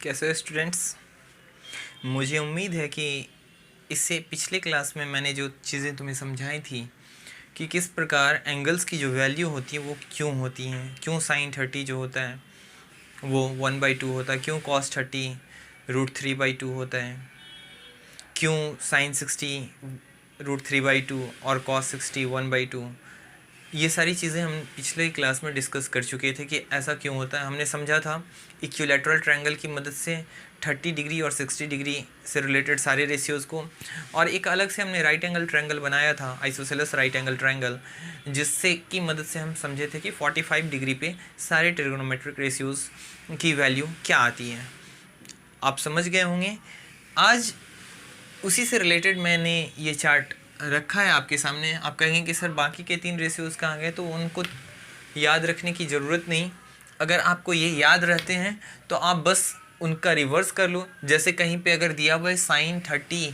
कैसे हो स्टूडेंट्स। मुझे उम्मीद है कि इससे पिछले क्लास में मैंने जो चीज़ें तुम्हें समझाई थी कि किस प्रकार एंगल्स की जो वैल्यू होती है वो क्यों होती हैं, क्यों साइन 30 जो होता है वो 1/2 होता है, क्यों कॉस 30 √3/2 होता है, क्यों साइन 60 √3/2 और कॉस 60 1/2। ये सारी चीज़ें हम पिछले क्लास में डिस्कस कर चुके थे कि ऐसा क्यों होता है। हमने समझा था इक्विलैटरल ट्रायंगल की मदद से 30 डिग्री और 60 डिग्री से रिलेटेड सारे रेशियोज़ को, और एक अलग से हमने राइट एंगल ट्रायंगल बनाया था, आइसोसेलेस राइट एंगल ट्रायंगल, जिससे की मदद से हम समझे थे कि 45 डिग्री पे सारे ट्रिग्नोमेट्रिक रेशियोज़ की वैल्यू क्या आती है। आप समझ गए होंगे। आज उसी से रिलेटेड मैंने ये चार्ट रखा है आपके सामने। आप कहेंगे कि सर बाकी के 3 रेशियोज़ कहाँ गए, तो उनको याद रखने की ज़रूरत नहीं। अगर आपको ये याद रहते हैं तो आप बस उनका रिवर्स कर लो। जैसे कहीं पे अगर दिया हुआ है साइन 30,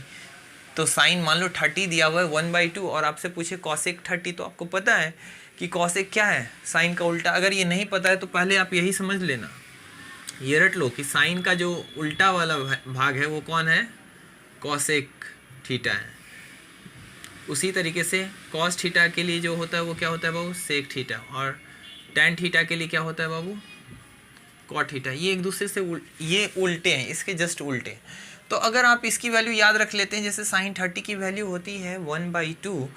तो साइन मान लो 30 दिया हुआ है 1/2, और आपसे पूछे कॉसेक 30, तो आपको पता है कि कॉसेक क्या है, साइन का उल्टा। अगर ये नहीं पता है तो पहले आप यही समझ लेना, ये रट लो कि साइन का जो उल्टा वाला भाग है वो कौन है, कॉसेक थीटा है। उसी तरीके से कॉस थीटा के लिए जो होता है वो क्या होता है बाबू, सेक थीटा, और टैन थीटा के लिए क्या होता है बाबू, कॉट थीटा। ये एक दूसरे से ये उल्टे हैं, इसके जस्ट उल्टे। तो अगर आप इसकी वैल्यू याद रख लेते हैं, जैसे साइन 30 की वैल्यू होती है 1/2,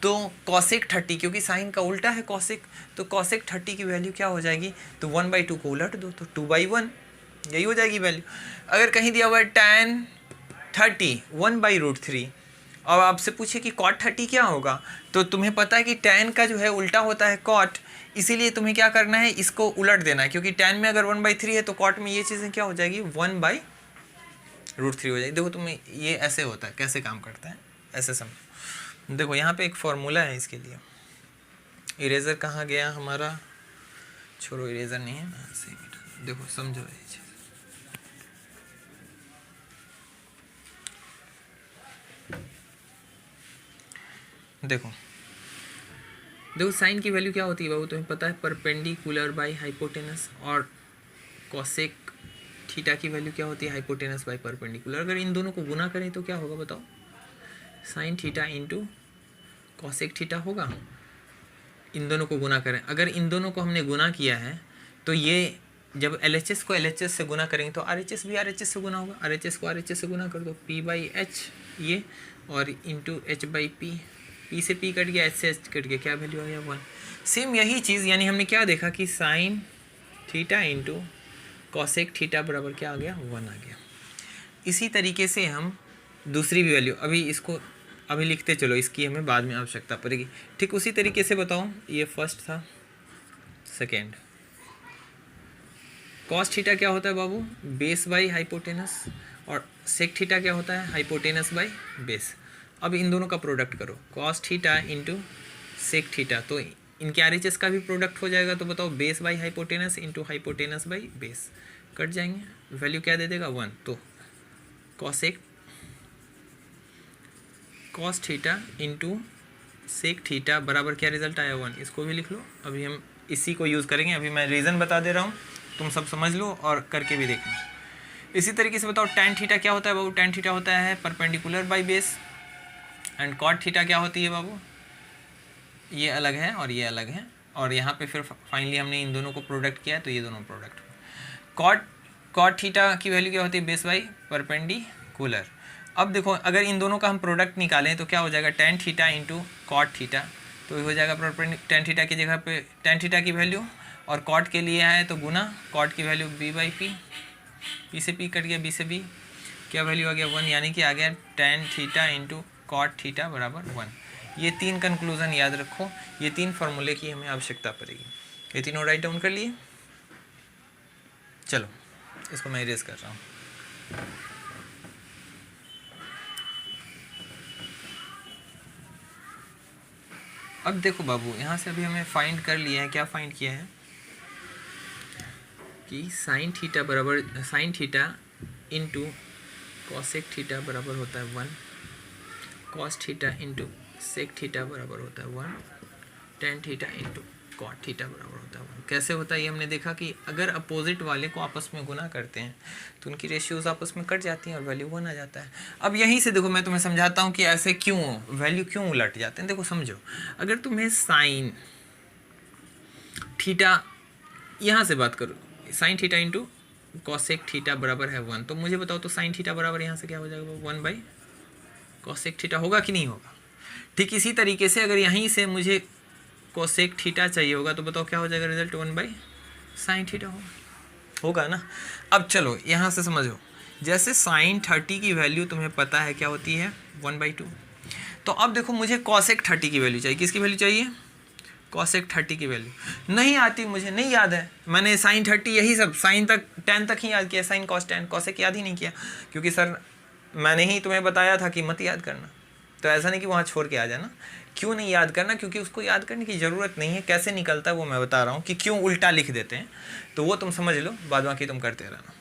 तो कॉसेक 30, क्योंकि साइन का उल्टा है कॉसेक, तो कॉसेक 30 की वैल्यू क्या हो जाएगी, तो 1/2 को उलट दो तो 2/1, यही हो जाएगी वैल्यू। अगर कहीं दिया हुआ है टैन 30 1/√3, और आपसे पूछे कि कॉट 30 क्या होगा, तो तुम्हें पता है कि टैन का जो है उल्टा होता है कॉट, इसीलिए तुम्हें क्या करना है, इसको उलट देना है, क्योंकि टैन में अगर 1/3 है तो कॉट में ये चीज़ें क्या हो जाएगी, 1/√3 हो जाएगी। देखो तुम्हें ये ऐसे होता है, कैसे काम करता है ऐसे समझो। देखो यहाँ पे एक फॉर्मूला है इसके लिए। इरेजर कहाँ गया हमारा, छोड़ो इरेजर नहीं है, देखो समझो ये चीज़। देखो साइन की वैल्यू क्या होती है बाबू, तुम्हें पता है, परपेंडिकुलर बाय हाइपोटेनस, और कॉसेक थीटा की वैल्यू क्या होती है, हाइपोटेनस बाय परपेंडिकुलर। अगर इन दोनों को गुना करें तो क्या होगा बताओ, sign theta into cosec theta होगा। इन दोनों को गुना करें, अगर इन दोनों को हमने गुना किया है तो ये जब LHS को LHS से गुना करेंगे तो RHS भी RHS से गुना होगा। RHS को RHS से गुना कर दो, P/H ये, और इंटू H/P, P से P कट गया, H से H कट गया, क्या वैल्यू आ गया 1। सेम यही चीज़, यानी हमने क्या देखा कि sine theta into cosec theta बराबर क्या आ गया, 1 आ गया। इसी तरीके से हम दूसरी भी वैल्यू, अभी इसको अभी लिखते चलो, इसकी हमें बाद में आवश्यकता पड़ेगी। ठीक उसी तरीके से बताओ, ये फर्स्ट था, सेकेंड। कॉस थीटा क्या होता है बाबू, बेस बाई हाइपोटेनस, और सेक थीटा क्या होता है, हाइपोटेनस बाई बेस। अब इन दोनों का प्रोडक्ट करो, cos theta into sec theta, तो इनके RHS का भी प्रोडक्ट हो जाएगा। तो बताओ base by hypotenuse into hypotenuse by base, cut जाएंगे, वैल्यू क्या दे देगा 1। तो cos theta into sec theta बराबर क्या रिजल्ट आया 1। इसको भी लिख लो, अभी हम इसी को यूज़ करेंगे। अभी मैं रीज़न बता दे रहा हूँ, तुम सब समझ लो और करके भी देखना। इसी तरीके से बताओ टैन थीटा क्या होता है बाबू, टैन थीटा होता है perpendicular by base, and cot theta क्या होती है बाबू, ये अलग है और ये अलग है, और यहाँ पे फिर फाइनली हमने इन दोनों को प्रोडक्ट किया है, तो ये दोनों प्रोडक्ट। कॉट थीटा की वैल्यू क्या होती है, बेस बाई परपेंडिकुलर। अब देखो अगर इन दोनों का हम प्रोडक्ट निकालें तो क्या हो जाएगा, tan theta into cot theta, तो हो जाएगा टैन थीटा की जगह पे टैन थीटा की वैल्यू, और कॉट के लिए है तो गुना, कॉट की वैल्यू B/P, P से P कट गया, B से B, क्या वैल्यू आ गया 1, यानी कि आ गया tan theta into cot theta बराबर 1। ये 3 कंक्लूजन याद रखो, ये 3 फार्मूले की हमें आवश्यकता पड़ेगी। ये तीनों राइट डाउन कर लिए, चलो इसको मैं इरेज कर रहा हूँ। अब देखो बाबू, यहाँ से अभी हमें फाइंड कर लिया है, क्या फाइंड किया है कि साइन थीटा बराबर, sine theta into cosec theta बराबर होता है 1, cos theta into sec theta बराबर होता है 1, tan theta into cot theta बराबर होता है 1। कैसे होता है ये हमने देखा कि अगर अपोजिट वाले को आपस में गुना करते हैं तो उनकी रेशियोज आपस में कट जाती हैं और वैल्यू 1 आ जाता है। अब यहीं से देखो मैं तुम्हें समझाता हूँ कि ऐसे क्यों वैल्यू क्यों उलट जाते हैं। देखो समझो, अगर तुम्हें साइन थीटा, यहाँ से बात करो, sign theta into cosec theta बराबर है 1, तो मुझे बताओ तो साइन थीटा बराबर यहाँ से क्या हो जाएगा 1 बाई कॉसेक थीटा, होगा कि नहीं होगा। ठीक इसी तरीके से अगर यहीं से मुझे कोसेक थीटा चाहिए होगा तो बताओ क्या हो जाएगा रिजल्ट 1 बाई साइन थीटा होगा ना। अब चलो यहाँ से समझो, जैसे साइन 30 की वैल्यू तुम्हें पता है क्या होती है 1/2, तो अब देखो मुझे कॉसेक 30 की वैल्यू चाहिए। किसकी वैल्यू चाहिए? कॉसेक 30 की वैल्यू नहीं आती, मुझे नहीं याद है, मैंने साइन 30 यही सब साइन तक 10 तक ही याद किया, साइन कॉस 10 कॉसेक याद ही नहीं किया, क्योंकि सर मैंने ही तुम्हें बताया था कि मत याद करना। तो ऐसा नहीं कि वहाँ छोड़ के आ जाना। क्यों नहीं याद करना? क्योंकि उसको याद करने की ज़रूरत नहीं है, कैसे निकलता है वो मैं बता रहा हूँ कि क्यों उल्टा लिख देते हैं, तो वो तुम समझ लो, बाद बाकी तुम करते रहना।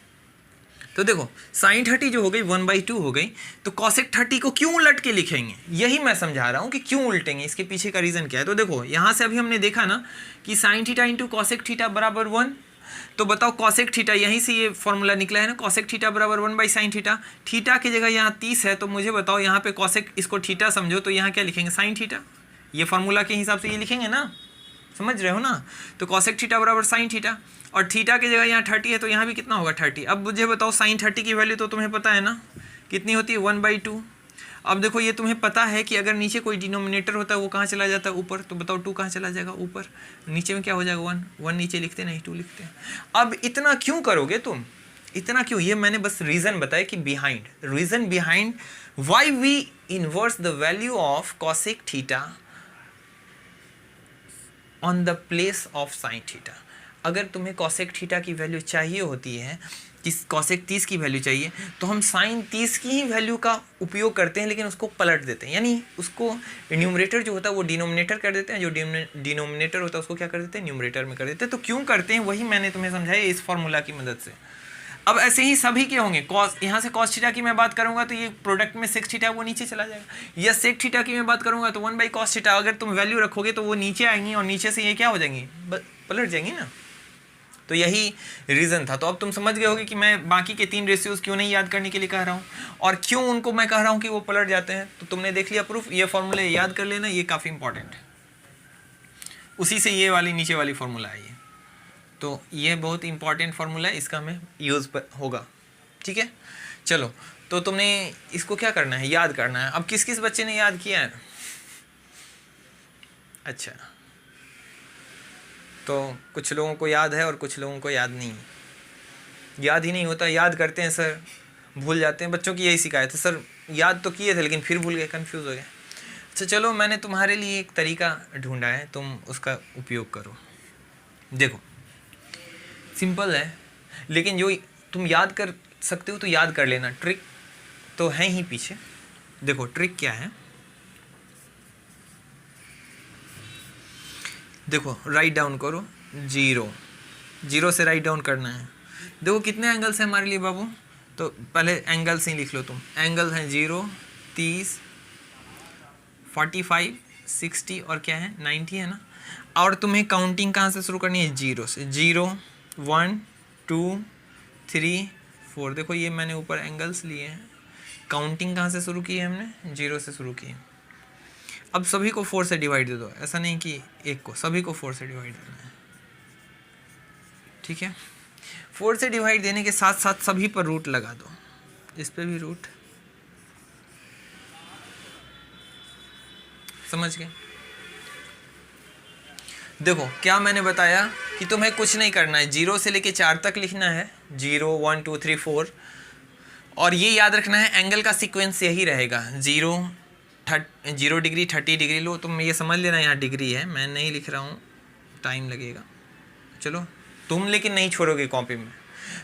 तो देखो साइन 30 जो हो गई 1/2 हो गई, तो कॉसेक 30 को क्यों उलट के लिखेंगे, यही मैं समझा रहा हूँ कि क्यों उल्टेंगे, इसके पीछे का रीज़न क्या है। तो देखो यहाँ से अभी हमने देखा ना कि sine theta into cosec theta बराबर 1, तो बताओ कॉसेक थीटा, यहीं से ये फॉर्मूला निकला है ना, कॉसेक थीटा बराबर 1 बाई साइन थीटा। थीटा की जगह यहाँ 30 है, तो मुझे बताओ यहाँ पे कॉसेक, इसको थीटा समझो तो यहाँ क्या लिखेंगे साइन थीटा, ये फार्मूला के हिसाब से ये लिखेंगे ना, समझ रहे हो ना। तो कॉसेक थीटा बराबर साइन थीटा, और थीटा की जगह यहाँ 30 है तो यहाँ भी कितना होगा 30। अब मुझे बताओ साइन 30 की वैल्यू तो तुम्हें पता है ना कितनी होती है 1/2। अब देखो ये तुम्हें पता है कि अगर नीचे कोई डिनोमिनेटर होता है वो कहाँ चला जाता है ऊपर, तो बताओ 2 कहाँ चला जाएगा ऊपर, नीचे में क्या हो जाएगा 1 नीचे लिखते नहीं 2 लिखते हैं। अब इतना क्यों करोगे तुम, इतना क्यों, ये मैंने बस रीज़न बताया कि reason behind why we inverse the value of cosec theta on the place of sine theta. अगर तुम्हें कॉसेक थीटा की वैल्यू चाहिए होती है, किस कॉसेक 30 की वैल्यू चाहिए, तो हम साइन 30 की ही वैल्यू का उपयोग करते हैं, लेकिन उसको पलट देते हैं, यानी उसको न्यूमरेटर जो होता है वो डिनोमिनेटर कर देते हैं, जो डिनोमिनेटर होता है उसको क्या कर देते हैं न्यूमरेटर में कर देते हैं। तो क्यों करते हैं वही मैंने तुम्हें समझाया इस फॉर्मूला की मदद से। अब ऐसे ही सभी के होंगे, कॉस, यहाँ से कॉस थीटा की मैं बात करूंगा तो ये प्रोडक्ट में सेक थीटा वो नीचे चला जाएगा, या सेक थीटा की मैं बात करूंगा तो 1 बाई कॉस थीटा, अगर तुम वैल्यू रखोगे तो वो नीचे आएंगी और नीचे से ये क्या हो जाएंगी पलट जाएंगी ना। तो यही रीज़न था। तो अब तुम समझ गए होगे कि मैं बाकी के 3 रेशियोज क्यों नहीं याद करने के लिए कह रहा हूँ और क्यों उनको मैं कह रहा हूँ कि वो पलट जाते हैं। तो तुमने देख लिया प्रूफ, ये फॉर्मूले याद कर लेना, ये काफ़ी इंपॉर्टेंट है, उसी से ये वाली नीचे वाली फॉर्मूला है ये, तो ये बहुत इंपॉर्टेंट फार्मूला है, इसका हमें यूज़ होगा। ठीक है, चलो तो तुमने इसको क्या करना है, याद करना है। अब किस किस बच्चे ने याद किया है? अच्छा, तो कुछ लोगों को याद है और कुछ लोगों को याद नहीं, याद ही नहीं होता, याद करते हैं सर भूल जाते हैं। बच्चों की यही शिकायत है, सर याद तो किए थे लेकिन फिर भूल गए, कन्फ्यूज़ हो गए। अच्छा चलो, मैंने तुम्हारे लिए एक तरीका ढूंढा है, तुम उसका उपयोग करो। देखो सिंपल है, लेकिन जो तुम याद कर सकते हो तो याद कर लेना, ट्रिक तो है ही पीछे। देखो ट्रिक क्या है, देखो राइट डाउन करो, 0 से राइट डाउन करना है। देखो कितने एंगल्स हैं हमारे लिए बाबू, तो पहले एंगल्स ही लिख लो तुम। एंगल हैं 0, 30, 45, 60 और क्या है 90 है ना। और तुम्हें काउंटिंग कहाँ से शुरू करनी है, 0 से। 0, 1, 2, 3, 4। देखो ये मैंने ऊपर एंगल्स लिए हैं, काउंटिंग कहाँ से शुरू की है हमने, 0 से शुरू की है। अब सभी को 4 से डिवाइड दे दो, ऐसा नहीं कि एक को, सभी को 4 से डिवाइड देना है। ठीक है, 4 से डिवाइड देने के साथ साथ सभी पर रूट लगा दो, इस पे भी रूट, समझ गए। देखो क्या मैंने बताया कि तुम्हें कुछ नहीं करना है, 0 से लेके 4 तक लिखना है, 0, 1, 2, 3, 4, और ये याद रखना है एंगल का सीक्वेंस यही रहेगा, 0 डिग्री 30 डिग्री लो, तुम ये समझ लेना यहाँ डिग्री है, मैं नहीं लिख रहा हूँ, टाइम लगेगा। चलो तुम लेकिन नहीं छोड़ोगे कॉपी में।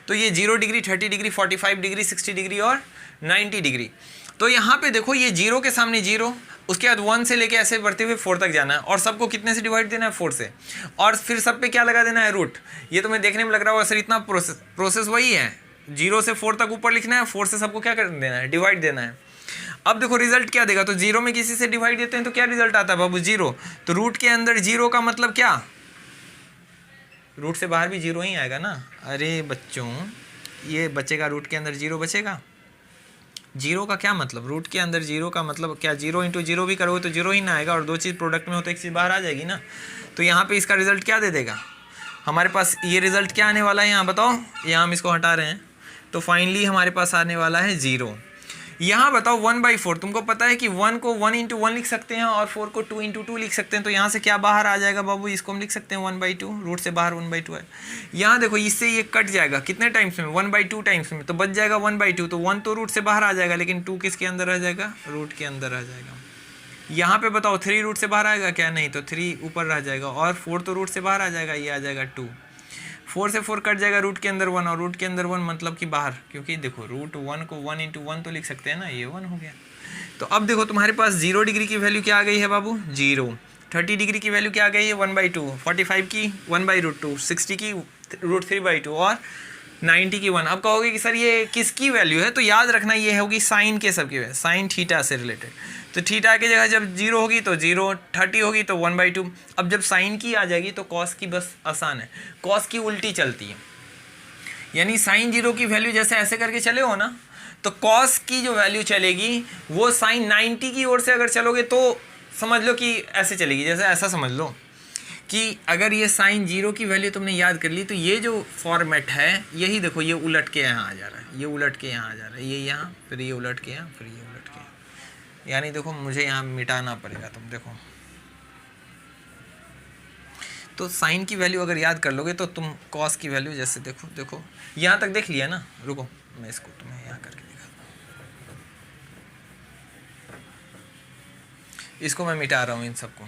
तो ये 0 डिग्री 30 डिग्री 45 डिग्री 60 डिग्री और 90 डिग्री। तो यहाँ पे देखो ये 0 के सामने 0, उसके बाद 1 से लेके ऐसे बढ़ते हुए 4 तक जाना है, और सबको कितने से डिवाइड देना है, 4 से, और फिर सब पे क्या लगा देना है, रूट। ये तुम्हें देखने में लग रहा होगा सर इतना प्रोसेस वही है, 0 से 4 तक ऊपर लिखना है, 4 से सबको क्या कर देना है, डिवाइड देना है। अब देखो रिजल्ट क्या देगा, तो 0 में किसी से डिवाइड देते हैं तो क्या रिजल्ट आता है बाबू, 0। तो रूट के अंदर 0 का मतलब क्या, रूट से बाहर भी जीरो ही आएगा ना। अरे बच्चों, ये बचेगा, रूट के अंदर जीरो बचेगा। जीरो का क्या मतलब, रूट के अंदर जीरो का मतलब क्या, जीरो इंटू जीरो भी करोगे तो जीरो ही ना आएगा, और दो चीज़ प्रोडक्ट में हो तो एक चीज़ बाहर आ जाएगी ना। तो यहाँ पे इसका रिजल्ट क्या दे देगा हमारे पास, ये रिजल्ट क्या आने वाला है यहाँ बताओ। यहाँ हम इसको हटा रहे हैं तो फाइनली हमारे पास आने वाला है जीरो। यहाँ बताओ 1/4, तुमको पता है कि 1 को 1 इंटू 1 लिख सकते हैं और 4 को 2 इंटू 2 लिख सकते हैं। तो यहाँ से क्या बाहर आ जाएगा बाबू, इसको हम लिख सकते हैं 1/2, रूट से बाहर 1/2 है। यहाँ देखो इससे ये कट जाएगा कितने टाइम्स में, 1/2 टाइम्स में, तो बच जाएगा 1/2। तो 1 तो रूट से बाहर आ जाएगा, लेकिन 2 किसके अंदर रह जाएगा, रूट के अंदर रह जाएगा। यहाँ पे बताओ 3 रूट से बाहर आएगा क्या, नहीं, तो 3 ऊपर रह जाएगा, और 4 तो रूट से बाहर आ जाएगा, ये आ जाएगा 2। 4 से 4 कट जाएगा, रूट के अंदर 1, और रूट के अंदर 1 मतलब कि बाहर, क्योंकि देखो रूट 1 को 1 इंटू 1 तो लिख सकते हैं ना, ये 1 हो गया। तो अब देखो तुम्हारे पास 0 डिग्री की वैल्यू क्या आ गई है बाबू, 0। 30 डिग्री की वैल्यू क्या आ गई है, 1/2। 45 की 1/√2, 60 की √3/2, और 90 की 1। अब कहोगे कि सर ये किसकी वैल्यू है, तो याद रखना ये होगी साइन के सब की वैल्यू, साइन थीटा से रिलेटेड। तो थीटा की जगह जब 0 होगी तो 0, 30 होगी तो 1/2। अब जब साइन की आ जाएगी तो कॉस की बस आसान है, कॉस की उल्टी चलती है, यानी साइन 0 की वैल्यू जैसे ऐसे करके चले हो ना, तो कॉस की जो वैल्यू चलेगी वो साइन 90 की ओर से अगर चलोगे तो समझ लो कि ऐसे चलेगी, जैसे ऐसा समझ लो कि अगर ये साइन 0 की वैल्यू तुमने याद कर ली तो ये जो फॉर्मेट है यही देखो, ये उलट के यहाँ आ जा रहा है, ये उलट के यहाँ आ जा रहा है, ये यहाँ, फिर ये उलट के यहाँ, फिर ये उलट के यहाँ, यानी देखो मुझे यहाँ मिटाना पड़ेगा, तुम देखो। तो साइन की वैल्यू अगर याद कर लोगे तो तुम कॉस की वैल्यू जैसे देखो, देखो यहाँ तक देख लिया ना, रुको मैं इसको तुम्हें यहाँ करके दिखाता हूँ, इसको मैं मिटा रहा हूँ इन सबको।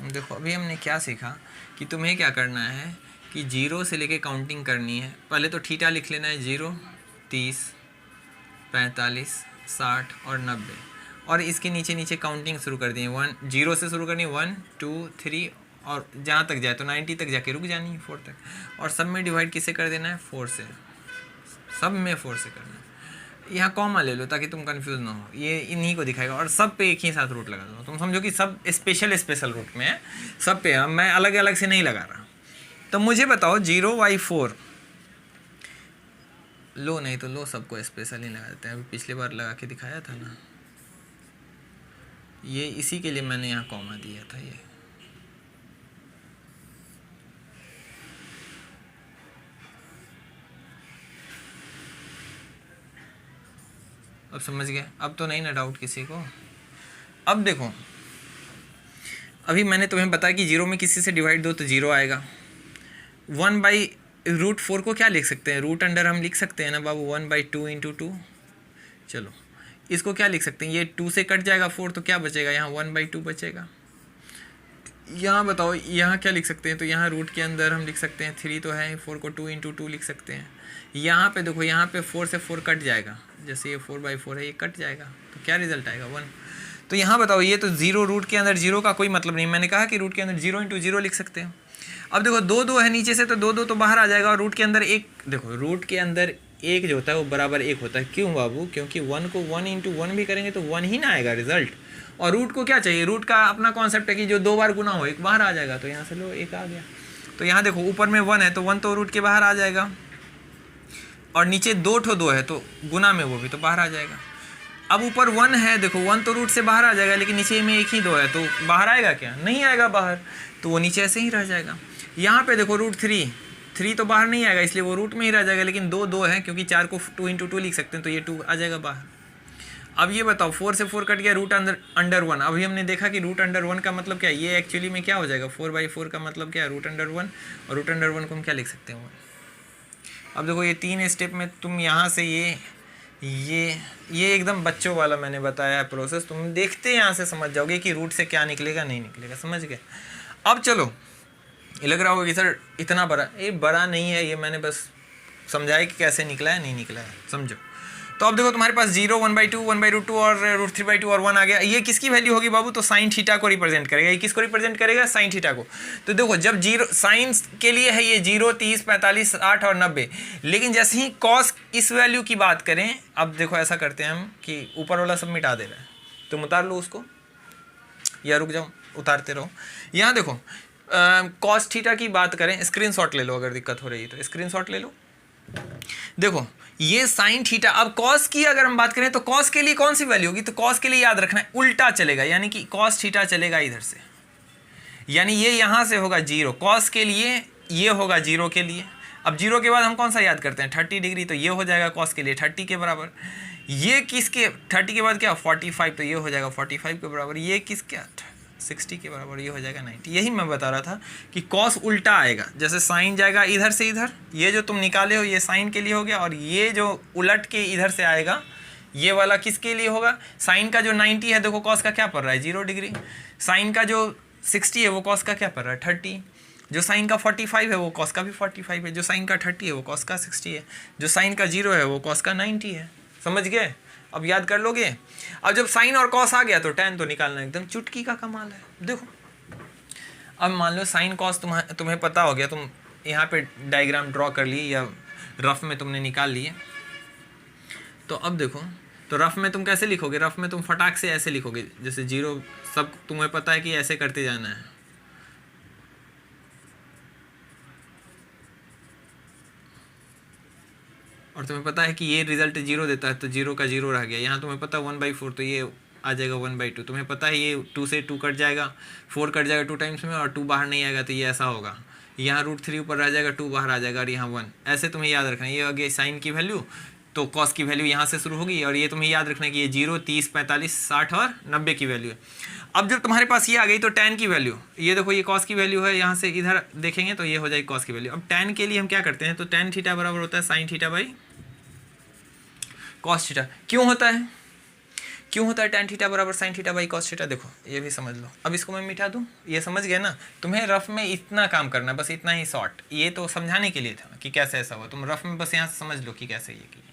देखो अभी हमने क्या सीखा कि तुम्हें क्या करना है कि 0 से लेके काउंटिंग करनी है। पहले तो थीटा लिख लेना है, 0, 30, 45, 60 और 90, और इसके नीचे नीचे काउंटिंग शुरू कर दी है। 0 से शुरू करनी है, 1, 2, 3, और जहाँ तक जाए तो 90 तक जाके रुक जानी है, 4 तक, और सब में डिवाइड किससे कर देना है, 4 से, सब में 4 से करना है। यहाँ कॉमा ले लो ताकि तुम कंफ्यूज ना हो, ये इन्हीं को दिखाएगा, और सब पे एक ही साथ रूट लगा दो, तुम समझो कि सब स्पेशल रूट में है, सब पे मैं अलग अलग से नहीं लगा रहा। तो मुझे बताओ 0/4 लो, नहीं तो लो सबको स्पेशल ही लगा देते हैं, अभी पिछली बार लगा के दिखाया था ना, ये इसी के लिए मैंने यहाँ कॉमा दिया था। ये अब समझ गए, अब तो नहीं ना डाउट किसी को। अब देखो अभी मैंने तुम्हें बताया कि 0 में किसी से डिवाइड दो तो 0 आएगा। 1/√4 को क्या लिख सकते हैं, रूट अंडर हम लिख सकते हैं ना बाबू, 1/2 इंटू 2। चलो इसको क्या लिख सकते हैं, ये 2 से कट जाएगा 4, तो क्या बचेगा, यहाँ 1/2 बचेगा। यहाँ बताओ यहाँ क्या लिख सकते हैं, तो यहाँ रूट के अंदर हम लिख सकते हैं 3 तो है, 4 को 2 इंटू 2 लिख सकते हैं। यहाँ पे देखो, यहाँ पे 4 से 4 कट जाएगा, जैसे ये 4/4 है, ये कट जाएगा, तो क्या रिजल्ट आएगा, 1। तो यहाँ बताओ ये तो 0, रूट के अंदर 0 का कोई मतलब नहीं, मैंने कहा कि रूट के अंदर 0 इंटू 0 लिख सकते हैं। अब देखो 2 है नीचे से, तो 2 तो बाहर आ जाएगा, और रूट के अंदर 1, देखो रूट के अंदर 1 जो होता है वो बराबर 1 होता है। क्यों बाबू, क्योंकि 1 को 1 इंटू 1 भी करेंगे तो 1 ही ना आएगा रिजल्ट, और रूट को क्या चाहिए, रूट का अपना कॉन्सेप्ट है कि जो 2 बार गुना हो 1 बाहर आ जाएगा, तो यहाँ से लो 1 आ गया। तो यहाँ देखो ऊपर में 1 है तो 1 तो रूट के बाहर आ जाएगा, और नीचे 2 है तो गुना में वो भी तो बाहर आ जाएगा। अब ऊपर 1 है, देखो 1 तो रूट से बाहर आ जाएगा, लेकिन नीचे में 1 ही 2 है, तो बाहर आएगा क्या, नहीं आएगा बाहर, तो वो नीचे ऐसे ही रह जाएगा। यहाँ पे देखो √3 तो बाहर नहीं आएगा, इसलिए वो रूट में ही रह जाएगा, लेकिन 2 है, क्योंकि 4 को 2 इंटू 2 लिख सकते हैं, तो ये 2 आ जाएगा बाहर। अब ये बताओ 4 से 4 कट गया, रूट अंडर 1। अभी हमने देखा कि रूट अंडर 1 का मतलब क्या है, ये एक्चुअली में क्या हो जाएगा, 4/4 का मतलब क्या है, रूट अंडर 1, और रूट अंडर 1 को हम क्या लिख सकते हैं, 1। अब देखो ये 3 स्टेप में तुम यहाँ से ये एकदम बच्चों वाला मैंने बताया है प्रोसेस, तुम देखते यहाँ से समझ जाओगे कि रूट से क्या निकलेगा, नहीं निकलेगा, समझ गए। अब चलो ये लग रहा होगा कि सर इतना बड़ा, ये बड़ा नहीं है, ये मैंने बस समझाया कि कैसे निकला है, नहीं निकला है, समझो। तो अब देखो तुम्हारे पास 0, 1/2, 1/√2 और √3/2 और 1 आ गया। ये किसकी वैल्यू होगी बाबू, तो साइन थीटा को रिप्रेजेंट करेगा। ये किसको रिप्रेजेंट करेगा, साइन थीटा को। तो देखो जब 0 साइन के लिए है ये 0, 30, 45, 60 और 90, लेकिन जैसे ही कॉस इस वैल्यू की बात करें, अब देखो ऐसा करते हैं हम कि ऊपर वाला सब मिटा दे रहा है, तुम उतार लो उसको, या रुक जाओ, उतारते रहो। यहाँ देखो कॉस थीटा की बात करें, स्क्रीनशॉट ले लो अगर दिक्कत हो रही है तो स्क्रीनशॉट ले लो। देखो ये साइन थीटा, अब कॉस की अगर हम बात करें तो कॉस के लिए कौन सी वैल्यू होगी, तो कॉस के लिए याद रखना है उल्टा चलेगा, यानी कि कॉस थीटा चलेगा इधर से, यानी ये यहां से होगा जीरो, कॉस के लिए ये होगा जीरो के लिए। अब जीरो के बाद हम कौन सा याद करते हैं 30 डिग्री, तो ये हो जाएगा कॉस के लिए 30 के बराबर। ये किसके 30 के बाद क्या 45, तो ये हो जाएगा 45 के बराबर। ये किसके 60 के बराबर, ये हो जाएगा 90। यही मैं बता रहा था कि कॉस उल्टा आएगा, जैसे साइन जाएगा इधर से इधर, ये जो तुम निकाले हो ये साइन के लिए हो गया, और ये जो उलट के इधर से आएगा ये वाला किसके लिए होगा, साइन का जो 90 है, देखो कॉस का क्या पड़ रहा है 0 डिग्री, साइन का जो 60 है वो कॉस का क्या पड़ रहा है 30, जो साइन का 45 है वो कॉस का भी 45 है, जो साइन का 30 है वो कॉस का 60 है, जो साइन का 0 है वो कॉस का 90 है। समझ गए? अब याद कर लोगे। अब जब साइन और कॉस आ गया तो tan तो निकालना एकदम चुटकी का कमाल है। देखो अब मान लो साइन कॉस तुम्हें पता हो गया, तुम यहाँ पे डायग्राम ड्रॉ कर ली या रफ में तुमने निकाल लिए, तो अब देखो तो रफ में तुम कैसे लिखोगे, रफ में तुम फटाक से ऐसे लिखोगे, जैसे 0 सब तुम्हें पता है कि ऐसे करते जाना है। और तुम्हें पता है कि ये रिजल्ट 0 देता है, तो 0 का 0 रह गया। यहाँ तुम्हें पता है 1/4, तो ये आ जाएगा 1/2। तुम्हें पता है ये 2 से 2 कट जाएगा, 4 कट जाएगा 2 टाइम्स में, और 2 बाहर नहीं आएगा तो ये ऐसा होगा। यहाँ √3 ऊपर रह जाएगा, 2 बाहर आ जाएगा, और यहाँ 1। ऐसे तुम्हें याद रखना है। ये आगे साइन की वैल्यू, तो कॉस की वैल्यू यहाँ से शुरू होगी, और ये तुम्हें याद रखना है कि ये 0, 30, 45, 60 और 90 की वैल्यू है। अब जब तुम्हारे पास ये आ गई तो tan की वैल्यू, ये देखो ये कॉस की वैल्यू है, यहाँ से इधर देखेंगे तो ये हो जाएगी कॉस की वैल्यू। अब tan के लिए हम क्या करते हैं, तो tan थीटा बराबर होता है sine theta by cos theta. क्यों होता है, क्यों होता है tan थीटा बराबर sine theta by cos theta, देखो ये भी समझ लो। अब इसको मैं मिटा दूं, ये समझ गया ना। तुम्हें रफ में इतना काम करना है, बस इतना ही शॉर्ट, ये तो समझाने के लिए था कि कैसे ऐसा हुआ। तुम रफ में बस यहाँ से समझ लो कि कैसे ये की।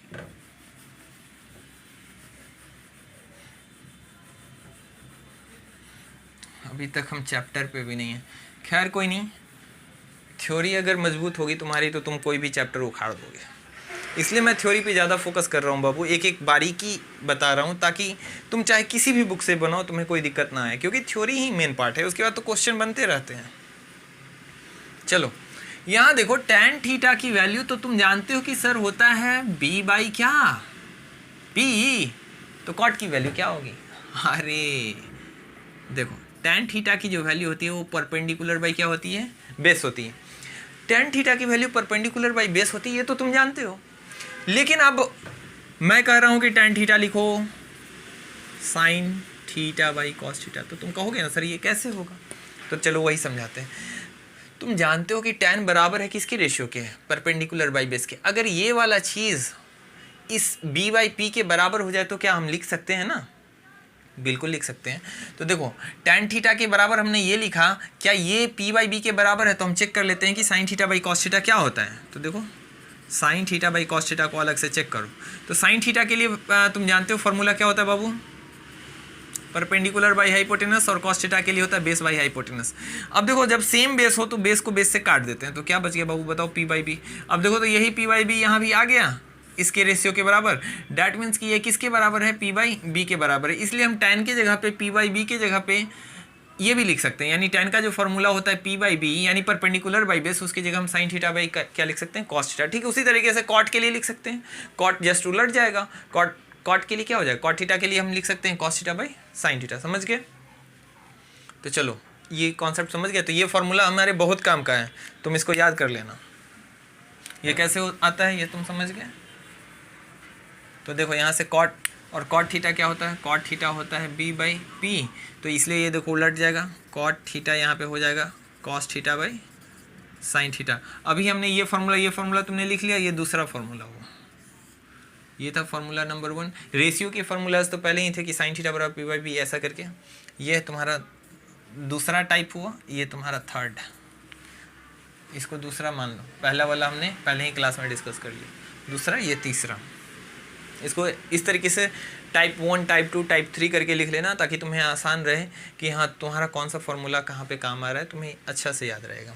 अभी तक हम चैप्टर पे भी नहीं है, खैर कोई नहीं। थ्योरी अगर मजबूत होगी तुम्हारी तो तुम कोई भी चैप्टर उखाड़ दोगे, इसलिए मैं थ्योरी पे ज़्यादा फोकस कर रहा हूँ बाबू, एक एक बारीकी बता रहा हूँ, ताकि तुम चाहे किसी भी बुक से बनाओ तुम्हें कोई दिक्कत ना आए, क्योंकि थ्योरी ही मेन पार्ट है, उसके बाद तो क्वेश्चन बनते रहते हैं। चलो यहाँ देखो tan थीटा की वैल्यू तो तुम जानते हो कि सर होता है b बाई क्या p, तो कॉट की वैल्यू क्या होगी, अरे देखो tan थीटा की जो वैल्यू होती है वो परपेंडिकुलर बाई क्या होती है, बेस होती है। tan थीटा की वैल्यू परपेंडिकुलर बाई बेस होती है, ये तो तुम जानते हो। लेकिन अब मैं कह रहा हूं कि tan थीटा लिखो sine theta by cos theta, तो तुम कहोगे ना सर ये कैसे होगा, तो चलो वही समझाते हैं। तुम जानते हो कि tan बराबर है किसके रेशियो के, परपेंडिकुलर बाई बेस के। अगर ये वाला चीज़ इस b बाई पी के बराबर हो जाए तो क्या हम लिख सकते हैं ना, बिल्कुल लिख सकते हैं। तो देखो tan थीटा के बराबर हमने ये लिखा, क्या ये p बाई बी के बराबर है, तो हम चेक कर लेते हैं कि sine theta by cos theta क्या होता है। तो देखो sine theta by cos theta को अलग से चेक करो। तो साइन थीटा के लिए तुम जानते हो फॉर्मूला क्या होता है बाबू, परपेंडिकुलर बाई हाइपोटेनस, और कॉस थीटा के लिए होता है बेस बाई हाइपोटेनस। अब देखो जब सेम बेस हो तो बेस को बेस से काट देते हैं, तो क्या बच गया बाबू बताओ, p बाई बी। अब देखो तो यही p बाई बी यहाँ भी आ गया इसके रेशियो के बराबर, डैट मीन्स कि ये किसके बराबर है, p बाई बी के बराबर है। इसलिए हम tan के जगह पे p बाई बी के जगह पे ये भी लिख सकते हैं, यानी tan का जो फॉर्मूला होता है p बाई बी यानी परपेंडिकुलर बाई बेस, उसकी जगह हम साइन थीटा बाई क्या लिख सकते हैं, कॉस थीटा। ठीक है, उसी तरीके से कॉट के लिए लिख सकते हैं, कॉट जस्ट उलट जाएगा, कॉट के लिए क्या हो जाएगा, कॉट थीटा के लिए हम लिख सकते हैं cos theta by sine theta. समझ गए? तो चलो ये कॉन्सेप्ट समझ गया। तो ये फॉर्मूला हमारे बहुत काम का है, तुम इसको याद कर लेना। ये कैसे आता है ये तुम समझ गए। तो देखो यहाँ से कॉट और कॉट थीटा क्या होता है, कॉट थीटा होता है b बाई पी, तो इसलिए ये देखो उलट जाएगा, कॉट थीटा यहाँ पे हो जाएगा cos theta by sine theta. अभी हमने ये फार्मूला तुमने लिख लिया, ये दूसरा फार्मूला हुआ, ये था फार्मूला नंबर 1। रेशियो के फार्मूलाज तो पहले ही थे कि साइन थीटा बराबर p बाई बी ऐसा करके, ये तुम्हारा दूसरा टाइप हुआ, ये तुम्हारा थर्ड, इसको दूसरा मान लो। पहला वाला हमने पहले ही क्लास में डिस्कस कर लिया, दूसरा ये तीसरा। इसको इस तरीके से टाइप 1, टाइप 2, टाइप 3 करके लिख लेना, ताकि तुम्हें आसान रहे कि हाँ तुम्हारा कौन सा फॉर्मूला कहाँ पे काम आ रहा है, तुम्हें अच्छा से याद रहेगा।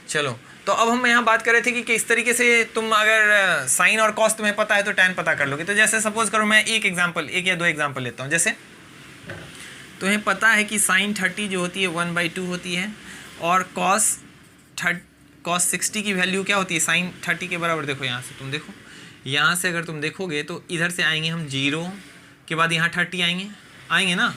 चलो तो अब हम यहाँ बात कर रहे थे कि किस तरीके से तुम अगर साइन और कॉस तुम्हें पता है तो tan पता कर लोगे। तो जैसे सपोज करो मैं एक या दो एग्जाम्पल लेता हूँ। जैसे तुम्हें पता है कि साइन 30 जो होती है 1/2 होती है, और कॉस 60 की वैल्यू क्या होती है, साइन 30 के बराबर। देखो यहाँ से तुम देखो, यहाँ से अगर तुम देखोगे तो इधर से आएंगे हम 0 के बाद यहाँ 30 आएंगे ना,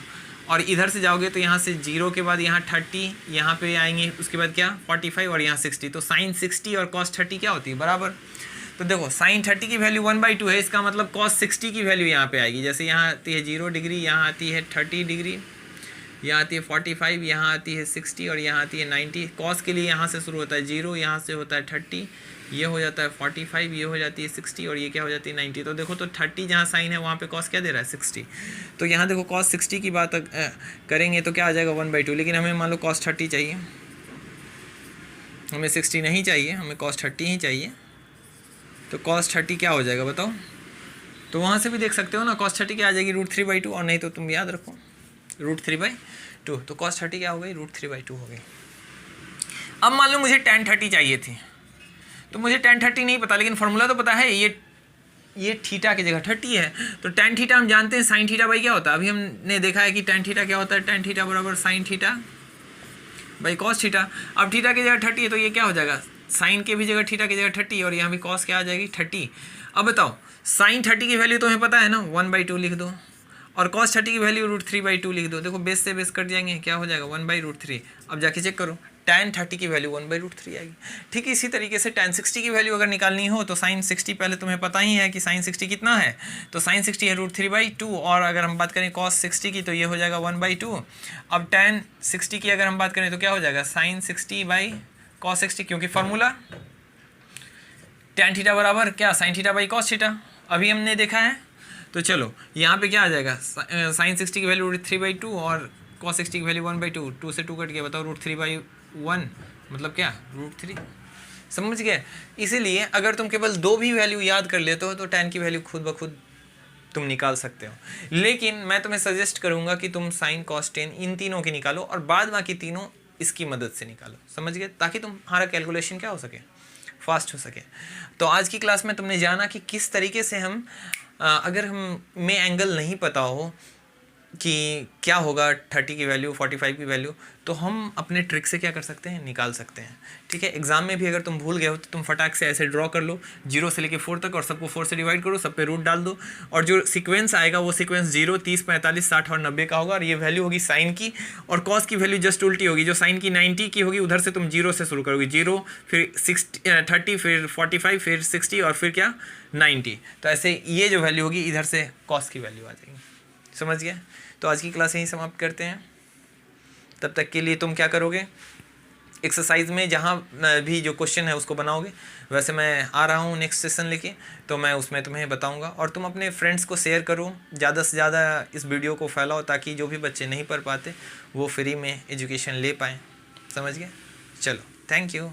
और इधर से जाओगे तो यहाँ से 0 के बाद यहाँ 30, यहाँ पे आएंगे, उसके बाद क्या 45 और यहाँ 60। तो साइन 60 और कॉस 30 क्या होती है, बराबर। तो देखो साइन 30 की वैल्यू 1/2 है, इसका मतलब कॉस 60 की वैल्यू यहाँ पे आएगी। जैसे यहाँ आती है 0 डिग्री, यहाँ आती है 30 डिग्री, यहाँ आती है 45, यहाँ आती है 60 और यहाँ आती है 90। कॉस के लिए यहाँ से शुरू होता है 0, यहाँ से होता है 30, ये हो जाता है 45, ये हो जाती है 60 और ये क्या हो जाती है 90। तो देखो तो 30 जहाँ साइन है वहाँ पे कॉस क्या दे रहा है 60। तो यहाँ देखो कॉस 60 की बात करेंगे तो क्या आ जाएगा 1/2। लेकिन हमें मान लो कॉस 30 चाहिए, हमें 60 नहीं चाहिए, हमें कॉस 30 ही चाहिए। तो कॉस 30 क्या हो जाएगा बताओ। तो वहाँ से भी देख सकते हो ना, कॉस 30 क्या आ जाएगी √3/2, और नहीं तो तुम याद रखो √3/2। तो कॉस 30 क्या हो गई, √3/2 हो गई। अब मान लो मुझे tan 30 चाहिए थी, तो मुझे tan 30 नहीं पता, लेकिन फार्मूला तो पता है, ये थीटा की जगह 30 है। तो tan थीटा हम जानते हैं sin थीटा बाई क्या होता है, अभी हमने देखा है कि tan थीटा क्या होता है, tan थीटा बराबर sin theta by cos theta. अब थीटा की जगह 30 है तो ये क्या हो जाएगा, साइन के भी जगह थीटा की जगह 30 और यहाँ भी कॉस क्या आ जाएगी 30। अब बताओ साइन 30 की वैल्यू तुम्हें पता है ना 1/2 लिख दो, और cos 30 की वैल्यू √3/2 लिख दो। देखो बेस से बेस कट जाएंगे, क्या हो जाएगा 1/√3। अब जाके चेक करो tan 30 की वैल्यू 1/√3 आएगी। ठीक है, इसी तरीके से tan 60 की वैल्यू अगर निकालनी हो तो sin 60 पहले तुम्हें पता ही है कि sin 60 कितना है, तो sin 60 है √3/2, और अगर हम बात करें cos 60 की तो ये हो जाएगा 1/2। अब tan 60 की अगर हम बात करें तो क्या हो जाएगा sin 60/cos 60, क्योंकि फार्मूला tan थीटा बराबर क्या sin theta by cos theta अभी हमने देखा है। तो चलो यहाँ पे क्या आ जाएगा, sin 60 की वैल्यू √3/2 और cos 60 की वैल्यू 1/2, 2 से 2 कट गया, बताओ √3/1 मतलब क्या √3। समझ गए। इसीलिए अगर तुम केवल 2 भी वैल्यू याद कर लेते हो तो tan की वैल्यू खुद ब खुद तुम निकाल सकते हो। लेकिन मैं तुम्हें सजेस्ट करूंगा कि तुम sin cos tan इन तीनों की निकालो और बाद बाकी तीनों इसकी मदद से निकालो। समझ गए, ताकि तुम्हारा कैलकुलेशन क्या हो सके, फास्ट हो सके। तो आज की क्लास में तुमने जाना कि किस तरीके से हम अगर हमें एंगल नहीं पता हो कि क्या होगा 30 की वैल्यू 45 की वैल्यू, तो हम अपने ट्रिक से क्या कर सकते हैं, निकाल सकते हैं। ठीक है, एग्जाम में भी अगर तुम भूल गए हो तो तुम फटाक से ऐसे ड्रॉ कर लो 0 से लेके 4 तक, और सबको 4 से डिवाइड करो, सब पे रूट डाल दो, और जो सीक्वेंस आएगा वो सीक्वेंस 0, 30, 45, 60 और 90 का होगा, और ये वैल्यू होगी साइन की, और कॉस की वैल्यू जस्ट उल्टी होगी। जो साइन की 90 की होगी उधर से तुम 0 से शुरू करोगे, 0 फिर 30 फिर 45 फिर 60 और फिर क्या 90। तो ऐसे ये जो वैल्यू होगी इधर से कॉस की वैल्यू आ जाएगी। समझ गए। तो आज की क्लास यहीं समाप्त करते हैं। तब तक के लिए तुम क्या करोगे, एक्सरसाइज में जहाँ भी जो क्वेश्चन है उसको बनाओगे। वैसे मैं आ रहा हूँ नेक्स्ट सेशन लेके, तो मैं उसमें तुम्हें बताऊँगा, और तुम अपने फ्रेंड्स को शेयर करो, ज़्यादा से ज़्यादा इस वीडियो को फैलाओ, ताकि जो भी बच्चे नहीं पढ़ पाते वो फ्री में एजुकेशन ले पाएँ। समझ गए। चलो, थैंक यू।